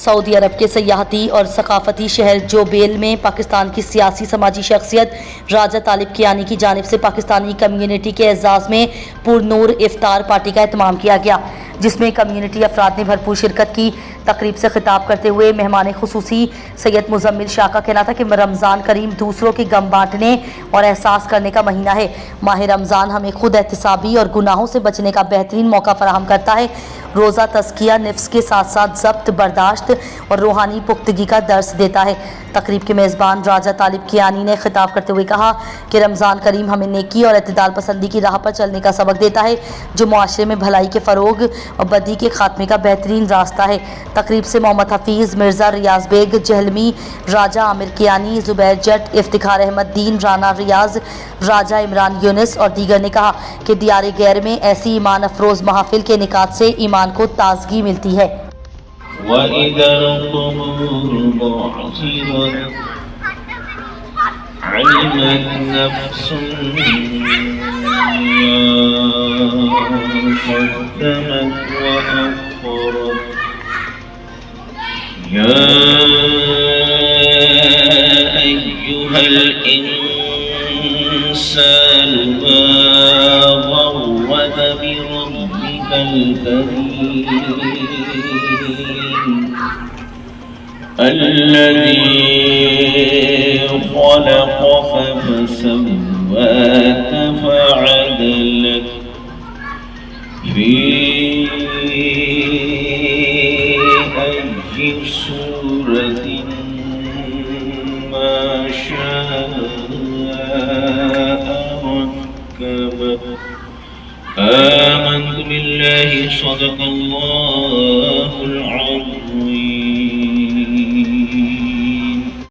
سعودی عرب کے سیاحتی اور ثقافتی شہر جوبیل میں پاکستان کی سیاسی سماجی شخصیت راجہ طالب کیانی کی جانب سے پاکستانی کمیونٹی کے اعزاز میں پرنور افطار پارٹی کا اہتمام کیا گیا، جس میں کمیونٹی افراد نے بھرپور شرکت کی۔ تقریب سے خطاب کرتے ہوئے مہمان خصوصی سید مزمل شاہ کا کہنا تھا کہ رمضان کریم دوسروں کے غم بانٹنے اور احساس کرنے کا مہینہ ہے۔ ماہ رمضان ہمیں خود احتسابی اور گناہوں سے بچنے کا بہترین موقع فراہم کرتا ہے۔ روزہ تزکیہ نفس کے ساتھ ساتھ ضبط، برداشت اور روحانی پختگی کا درس دیتا ہے۔ تقریب کے میزبان راجہ طالب کیانی نے خطاب کرتے ہوئے کہا کہ رمضان کریم ہمیں نیکی اور اعتدال پسندی کی راہ پر چلنے کا سبق دیتا ہے، جو معاشرے میں بھلائی کے فروغ اور بدی کے خاتمے کا بہترین راستہ ہے۔ تقریب سے محمد حفیظ، مرزا ریاض بیگ جہلمی، راجہ عامر کیانی، زبیر جٹ، افتخار احمد دین، رانا ریاض، راجہ عمران یونس اور دیگر نے کہا کہ دیار غیر میں ایسی ایمان افروز محافل کے انعقاد سے ایمان کو تازگی ملتی ہے۔ وَإِذَا الْقُبُورُ بُعْثِرَتْ عَلِمَتْ نَفْسٌ مَا قَدَّمَتْ وَأَخَّرَتْ يَا أَيُّهَا الْإِنسَانُ مَا غَرَّكَ بِرَبِّكَ الْكَرِيمِ الَّذِي خَلَقَكَ فَسَوَّاكَ فَعَدَلَكَ فِي أَيِّ صُورَةٍ مَا شَاءَ رَكَّبَكَ آمنت بالله صدق الله العظيم